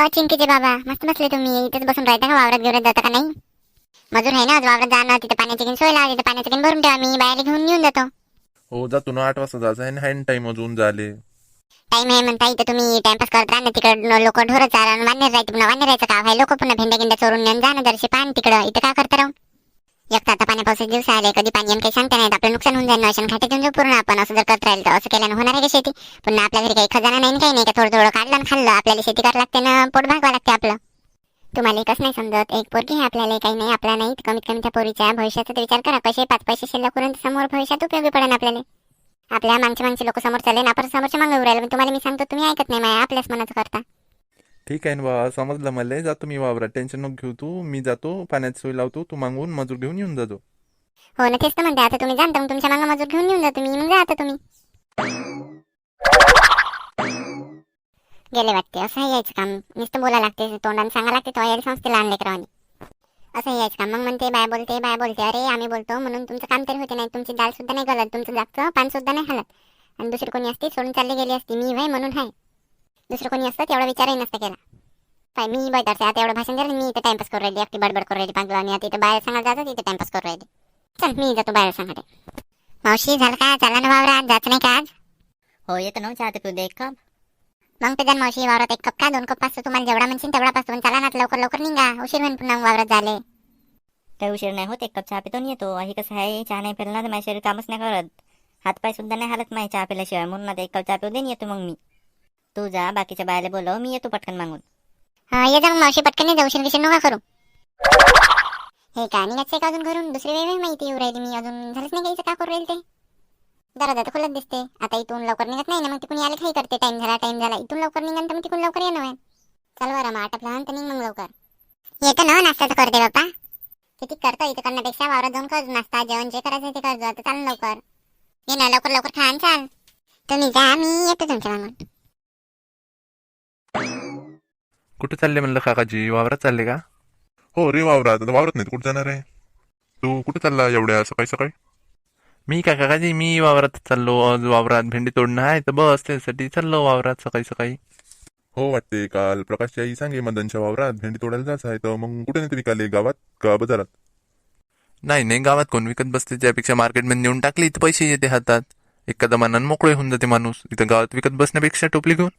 चिंकीचे बाबा मस्त बसले तुम्ही इथेच बसून राहता का? वावरात घेऊन जाता का नाही? मजूर आहे ना आज वावरात जाणं, तिथे पाण्याची घेऊन सोय लावा, तिथे पाण्याची घेऊन भरून ठेवा, मी बाहेर घेऊन येऊन जातो. हो जातो ना, 8 वाजता जायचं आहे. हँड टाइम अजून झाले. टाइम आहे म्हणता इथे तुम्ही टाइमपास करत राहा ना. तिकडं लोक ढोरं चारण वान्य राहते, पुन्हा वान्य राहायचं का? लोक पुन्हा भेंड्या गिंड्या चोरून नेऊन जा ना जरशी पाणी तिकडं. इथं काय करता राहून? एक तर आता पाणी पावसाचे दिवस आले, कधी पाणी येऊन काही सांगता नाही. आपलं नुकसान होऊन जाईल. अशा खाटे देऊन पूर्ण आपण असं जर करत राहील तर असं केल्यानं होणार आहे का शेती? पुन्हा आपल्या घरी काही खजाना नाही काही नाही का? थोडं थोडं काढलं आणि खाल्लं. आपल्याला शेती करावं लागते ना, पोट भागवा लागते आपलं. तुम्हाला एकच नाही समजत, एक पोरगी आहे आपल्याला, काही नाही आपला नाही. कमीत कमी त्या पोरीच्या भविष्याचा विचार करा. कसे 5 पैसे शिल्लक करून समोर भविष्यात उपयोगी पडेल आपल्याला. आपल्या मागचे लोक समोर चालले ना, आपण समोरच्या मागे उभं राहिलं. पण तुम्हाला मी सांगतो, तुम्ही ऐकत नाही माया, आपल्याच मनाचं करता. ठीक आहे ना बा, समजलं मला. जातो मी वावरात, टेन्शन नको घेऊ तू. मी जातो, पाण्याची सोय लावतो, तू मागून मजूर घेऊन येऊन जातो. हो ना, तेच तर म्हणते. आता तुम्ही जाणता, मग तुमच्या मागं मजूर घेऊन येऊन जा तुम्ही. मग जा आता तुम्ही. गेले वाटते. असं यायचं काम नुसतं बोला लागते, तोंडाने सांगा लागते, तो यायला संस्थेला आणले करावं. असं यायचं काम. मग म्हणते बाय बोलते. अरे आम्ही बोलतो म्हणून तुमचं काम तरी होते नाही. तुमची दाल सुद्धा नाही गलत, तुमचं जागचं पान सुद्धा नाही हलत. आणि दुसरी कोणी असती सोडून चालली गेली असती. मी भाई म्हणून आहे. दुसरं कोणी असतं तेवढा विचारही नसता केला. काय मी बैठते आता एवढं भाषण दिलं, मी इथे टाइमपास करू राहिली, एकटी बडबड करू राहिली पांगला. आणि आता इथे बाहेर सांगायला जातो, तिथे टाइमपास करू राहिली. चल मी जातो बाहेर सांगते. मावशी झालं का? चला ना वावरात, जायचं नाही का आज? हो येतो ना, चहा पिऊ दे एक कप. मग ते मावशी वावरात 1 कप का 2 कप पाचतो? तुम्हाला जेवढा म्हणशील तेवढा पाचतो. पण चला ना लवकर लवकर निघा, उशीर होईल पुन्हा वावरात झाले. काही उशीर नाही होत, एक कप चहा पितो आणि येतो. ही कसं आहे, चहा नाही पिला ना तर माझ्या शरीर कामच नाही करत. हातपाय सुद्धा नाही हालत माझ्या चहा पिल्याशिवाय. म्हणून आता 1 कप चहा पिऊ दे येतो मग मी. तू जा, बाकीच्या बायाला बोलव, मी येतो पटकन मागून. हा ये जा मग मावशी, पटकन नाही जाऊ, उशीर नका करू. हे का निघायचं का अजून घरून? दुसरी वेळ माहिती येऊ राहिली मी, अजून झालंच नाही घ्यायचं. का करू राहील ते? दरवाजा तर खुलत दिसते. आता इथून लवकर निघत नाही ना, मग तिकडून यायला काही करते. टाइम झाला इथून लवकर निघाल तर मग तिकडून लवकर येणं आहे. चल बरं, मग आटपला तर निघ मग लवकर. येतो ना, नाश्ता करते बाप्पा. किती करतो इथं करण्यापेक्षा वावरात जाऊन कर नाश्ता, जेवण जे करायचं ते कर. आता चाल लवकर ये ना, लवकर लवकर खा चाल. तुम्ही जा, मी येतो तुमच्या मागून. कुठे चालले म्हणलं काकाजी? वावरात चालले का? हो रे, वावरात. आता वावरात नाही कुठे जाणार आहे? तू कुठे चालला एवढ्या सकाळी सकाळी? मी का काकाजी, मी वावरात चाललो. आज वावरात भेंडी तोडणं आहे तर बस त्यासाठी चाललो वावरात सकाळी सकाळी. हो वाटते, काल प्रकाशची आई सांगे मदनच्या वावरात भेंडी तोडायला जायचं आहे. तर मग कुठे नाही विकाले, गावात का बाजारात? नाही गावात कोण विकत बसते, त्यापेक्षा मार्केटमध्ये नेऊन टाकली तर पैसे येते हातात. एका दमानानं मोकळे होऊन जाते माणूस. इथं गावात विकत बसण्यापेक्षा टोपली घेऊन.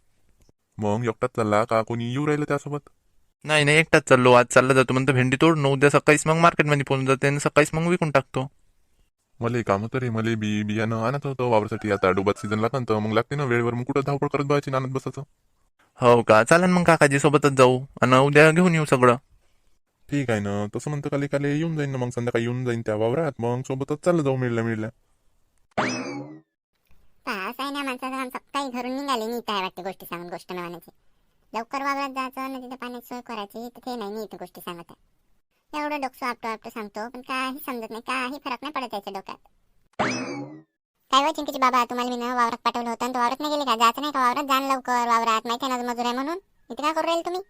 मग एकटाच चालला का कोणी येऊ राहिलं त्यासोबत? नाही एकटाच चाललो. आज चालला जातो म्हणतो भेंडी तोडणं, उद्या सकाळीच मग मार्केटमध्ये पोहोचून जाते आणि सकाळीच मग विकून टाकतो. मला काम होतं रे, मला बियाणं आणत होतं वावरासाठी. आता डोबात सीझन लागतं तर मग लागते ना वेळेवर. मग कुठं धावपळ करत बसायची, आणत बसायचं. हो का, चालेल मग काकाजी सोबतच जाऊ आणि उद्या घेऊन येऊ सगळं. ठीक आहे ना, तसं म्हणतं काले काले येऊन जाईन ना, मग संध्याकाळी येऊन जाईन त्या वावरात. मग सोबतच चाललं जाऊ मिळल्या. असं आहे ना, माणसाचं काम सकाळी घरून निघाले नीट आहे वाटते. गोष्टी सांगून गोष्ट नवानाची लवकर वावरात जायचं ना, तिथे पाण्याची सोय करायची. तर ते नाही नीट गोष्टी सांगत आहे. एवढं डोकं आपटो सांगतो, पण काही समजत नाही, काही फरक नाही पडत त्याच्या डोक्यात. काय हो चिंकीची बाबा, तुम्हाला मी ना वावरात पाठवलं होतं आणि तो वावरात नाही गेले का? जायचं नाही का वावरात? जाण लवकर वावरात, माहिती आहे ना मजूर आहे म्हणून. इथे काय करू राहील तुम्ही?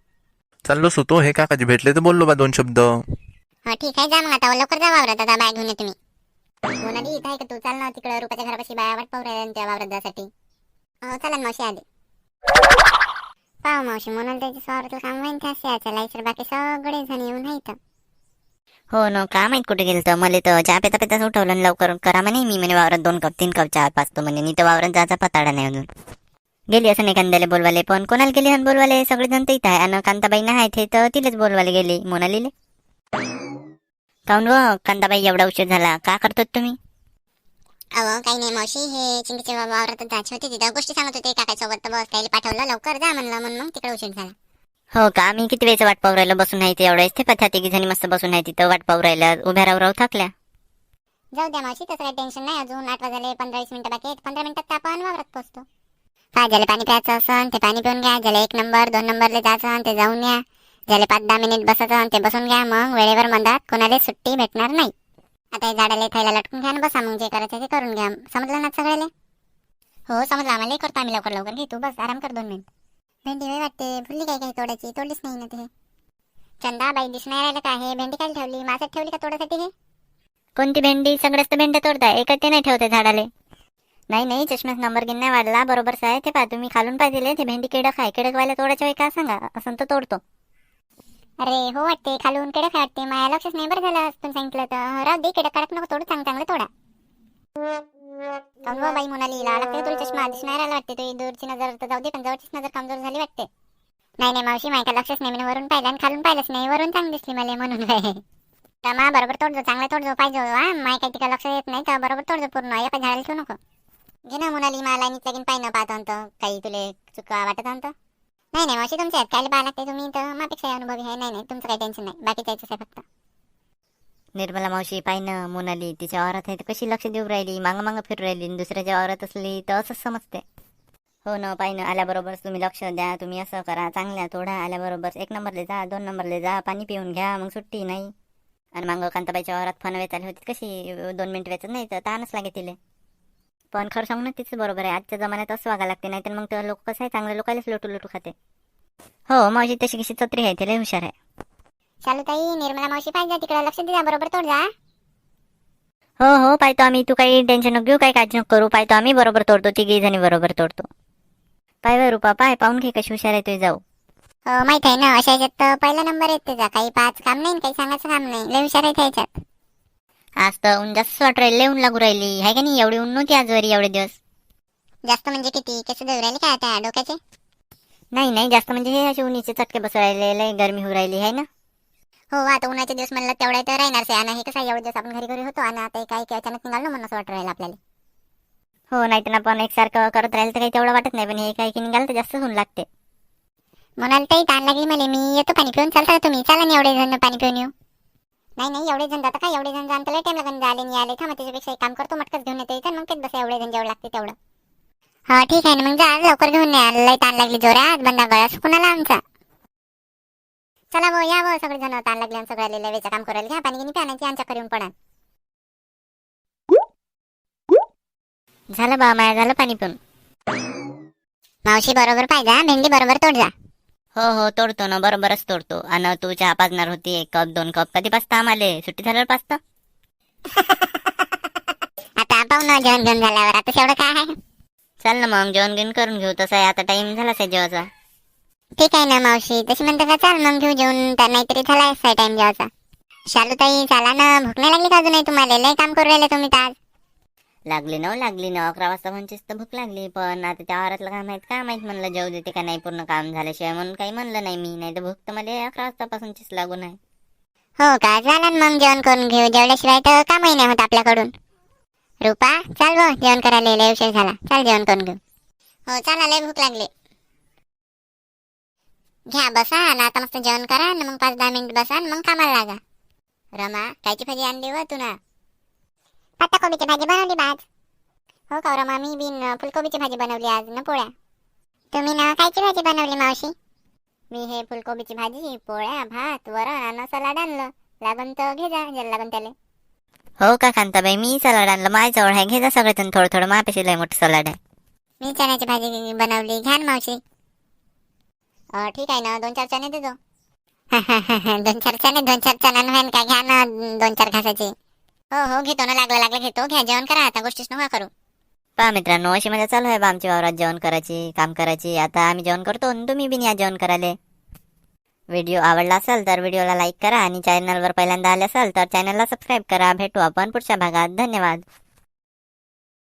चाललोच होतो, हे काकाजी भेटले तर बोललो बा 2 शब्द. हा ठीक आहे, जा मग आता लवकर जा वावरात. आता बाय घेऊन ये तुम्ही. मोनाली इथं आहे का तू? चाल ना तिकडे रुपाच्या घरापाशी बाया वाट पाहू राहिल्या त्या वावरात जासाठी. चला मावशी आधी पाहू मावशी, म्हणून त्याच्या स्वावरातलं काम होईन त्या लाईसर. बाकी सगळे जण येऊन आहे इथं. हो ना, का माहित कुठे गेलं तर. मला तर चहा पिता पिताच उठवलं आणि लवकर करा म्हणे. मी म्हणे वावरात 2 कप 3 कप चहा पाचतो म्हणे. मी तर वावरात जायचा पताडा नाही अजून. गेली असं नाही कांद्याला बोलवाले, पण कोणाला गेली आणि बोलवाले? सगळेजण तर इथं आहे. आणि कांताबाई नाही आहेत हे तर तिलेच बोलवायला गेली मोनालीले. काऊन व कांताबाई एवढा उशीर झाला, का करतात तुम्ही? अहो काही नाही मावशी, हे चिंकीचे बाबा वावरातच जायचे होते, तिथं गोष्टी सांगत होते काकासोबत. तर बस त्याला पाठवलं, लवकर जा म्हणलं, म्हणून मग तिकडे उशीर झाला. हो का, मी किती वेळेचं वाट पाहू राहिलं बसून आहे ते. एवढ्या ते पथ्या तिघी जणी मस्त बसून आहे तिथं वाट पाहू राहिल्या. उभ्या राहू थकल्या. जाऊ द्या मावशी, तसं काही टेन्शन नाही. अजून 8 वाजले, 15-20 मिनिटं बाकी आहेत. 15 मिनिटात तर आपण वावरात पोहोचतो. काय ज्याला पाणी प्यायचं असन ते पाणी पिऊन घ्या. ज्याला 1 नंबर 2 नंबरला जायचं ते जाऊन या. ज्याला 5-10 मिनिट बसायचं ते बसून घ्या. मग वेळेवर मंदात कोणाला सुट्टी भेटणार नाही. आता हे झाडाला थैला लटकून घ्या ना, बसा. मग जे करायचं ते करून घ्या. समजलं ना सगळ्याला? हो समजलं आम्हाला. करतो आम्ही लवकर लवकर. घे तू बस, आराम कर 2 मिनिट. भेंडी वय वाटते भुलली काय काही तोडायची, तोडलीच नाही ना ते. चंदा बाई दिसून नाही राहिलं का? हे भेंडी काय ठेवली माझ्यात ठेवली का तोडायसाठी? हे कोणती भेंडी? सगळ्याच तर भेंड्या तोडताय, एका ते नाही ठेवते झाडाले. नाही नाही, चष्म्याचा नंबर गिन नाही वाढला, बरोबरच आहे. ते पहा तुम्ही खालून पाहिजे ते भेंडी किडक आहे, किडकवायला तोडायच्या वेळी काय सांगा, असं तर तोडतो. अरे हो वाटते खालून किडक वाटते, माझ्या लक्षच नाही. बरं झालं तुम्ही सांगितलं तर. राहू दे, किडक कडक नको तोडू, चांगलं तोडा. काऊन हो बाई मोनाली, लावा लागते तुला चष्मा, आधीच नाही राहिला वाटते. तुझी दूरची नजर तर जाऊ दे, पण जवळचीच नजर कमजोर झाली वाटते. नाही नाही मावशी, माझ्या लक्षच नाही. मी वरून पाहिलं आणि खालून पाहिलंच नाही, वरून चांगली दिसली मला म्हणून. रमा बरोबर तोडजो, चांगला तोडजो पाहिजे. हा माय काही तिका लक्ष येत नाही तर बरोबर तोडजो पूर्ण, एका झाडाला ठेवू नको. घे ना मोनाली, मला नीच लगीन पाहिजे पाहतो अंत काही तुले चुका वाटत अंत. नाही नाही मावशी, तुमच्या काय पाहा लागते तुम्ही तर मापेक्षा अनुभवी आहे. नाही नाही तुमचं काही टेन्शन नाही, बाकी जायचं आहे फक्त. निर्मला मावशी पाहिनं, मोनाली तिच्या औरत आहे तर कशी लक्ष देऊ राहिली, मागं फिरू राहिली, आणि दुसऱ्याच्या औरत असली तर असंच समजते. हो ना, पाहिनं आल्याबरोबर तुम्ही लक्ष द्या, तुम्ही असं करा, चांगल्या थोडा आल्याबरोबर 1 नंबरले जा, 2 नंबरले जा, पाणी पिऊन घ्या, मग सुट्टी नाही. आणि मग कांताबाईच्या औरत फन वेचायला होती कशी 2 मिनिट वेचत नाही तर ताणच लागे तिले. पण खरं सांगू ना, तिचं बरोबर आहे. आजच्या जमान्यात असं वागा लागते, नाही तर मग तर लोक कसं आहे, चांगल्या लोकांनाच लोटू खाते. हो मावशी तशी कशी चत्री आहे, तिला हुशार आहे. शालूताई, निर्मला मावशी पाहिजे तिकडे लक्ष द्या, बरोबर तोड जा. हो हो पाहतो आम्ही, तू काही टेन्शन नको घेऊ, काही काळजी नको करू, पाहतो आम्ही बरोबर तोडतो, 3 जणी बरोबर तोडतो. पाय रूपा, पाय पाहून घे कशी हुशार आहे तुझी जाऊ. हो माहित आहे ना, अशा याच्यात तर पहिला नंबर येत त्याचा. काही पाच काम नाही, काही सांगायचं काम नाही, लय हुशार आहे त्याच्यात. आज तर ऊन जास्त वाट राहिली, ऊन लागू राहिली आहे का नाही, एवढी ऊन नव्हती आजवरी एवढे दिवस. जास्त म्हणजे किती केस देऊ राहिले काय त्या डोक्याचे? नाही नाही, जास्त म्हणजे हे असे उन्हीचे चटके बसू राहिले, लय गरमी होऊ राहिली आहे ना. हो आता उन्हाचे दिवस म्हणलं तेवढ्या तर राहणार से. आणि हे कसं एवढे दिवस आपण घरी होतो आणि आता काही अचानक निघालो म्हणून असं वाटत राहिलं आपल्याला. हो, नाही तर आपण एकसारखं करत राहिलं तर काही तेवढं वाटत नाही, पण हे काही की निघालं तर जास्त ऊन लागते. म्हणाल ताई ताण लागली मला, मी येतो पाणी पिऊन. चालता का तुम्ही? चला ना एवढे जण पाणी पिऊन येऊ. नाही नाही एवढे जण जाता का? एवढे जण जाणं तर लय टाइम लागून आले नाही आले. थांबा त्याच्यापेक्षा एक काम करतो, मटकच घेऊन येते इथं, मग तेच बस एवढे जण जेवढं लागते तेवढं. हा ठीक आहे ना, मग जा लवकर घेऊन या, लय ताण लागली जोरात, बंदा गळा सुकुनाला आमचा. चला भाऊ या भाऊ, सगळे जण ताण लागले सगळ्या वेळेचं काम करायला. घ्या पाणी गिनी प्यानाची, आमच्या करून पडा. झालं बा माया, झालं पाणी पिऊन. मावशी बरोबर पाहिजे, भेंडी बरोबर तोड जा. हो हो तोडतो ना, बरोबरच तोडतो. आणि तू चहा पाजणार होती 1 कप 2 कप, कधी पाजता आम्हाला? सुट्टी झाल्यावर पाजता. आता पाहू ना जेवण घेऊन झाल्यावर, आता एवढं काय आहे. चल ना मग जेवण घेऊन करून घेऊ, तसं आहे आता टाइम झालाच आहे जेवायचा. ठीक आहे ना मावशी, तशी म्हणते का? चाल मग घेऊ जेवण, तर नाहीतरी झाला आहे टाइम जेवायचा. शालूताई चला ना, भूक नाही लागली का अजूनही तुम्हाला? लय काम करू राहिले तुम्ही तर आज. लागली ना 11 वाजता म्हणजेच तर भूक लागली, पण आता त्या वारातलं काय माहित म्हणलं जेवू देते का नाही पूर्ण काम झाल्याशिवाय, म्हणून काही म्हणलं नाही मी. नाही तर भूक तर मला 11 वाजतापासूनचीच लागून आहे. हो का? चला मग जेवण करून घेऊ, जेवल्याशिवाय तर कामही नाही होत आपल्याकडून. रूपा चाल भाऊ, जेवण करायला लय उशीर झाला, चाल जेवण करून घेऊ. हो चला, लय भूक लागली. घ्या बसा आणि आता मस्त जेवण करा आणि मग 5-10 मिनिट बसा आणि मग कामाला लागा. रमा कायची भाजी आणली व तू ना? पत्ताकोबीची भाजी बनवली बाज. हो का रमा, मी बिन फुलकोबीची भाजी बनवली आज ना पोळ्या. तुम्ही ना कायची भाजी बनवली मावशी? मी हे फुलकोबीची भाजी, पोळ्या, भात, वरण आणि सलाड आणलं. लागन तर घे जा, ज्याला लागन त्याला. हो का कांताबाई, मी सलाड आणलं माझ्याजवळ आहे, घे जा सगळेजण थोडं थोडं, माझ्यापेक्षा लय मोठं सलाड आहे. मी चण्याची भाजी बनवली, घ्या ना मावशी. ठीक आहे ना, 2-4 चणे देतो. 2-4 चणे, 2-4 चणा काय घ्या ना, 2-4 घासाचे. हो हो घेतो ना, लागलं घेतो. घ्या जेवण करा आता, गोष्टीच नका करू. पहा मित्रांनो, अशी मजा चालू आहे बा आमच्या वावरात जेवण करायची, काम करायची. आता आम्ही जेवण करतो आणि तुम्ही बिन या जेवण करायला. व्हिडिओ आवडला असेल तर व्हिडिओला लाईक करा आणि चॅनलवर पहिल्यांदा आले असाल तर चॅनलला सबस्क्राईब करा. भेटू आपण पुढच्या भागात. धन्यवाद.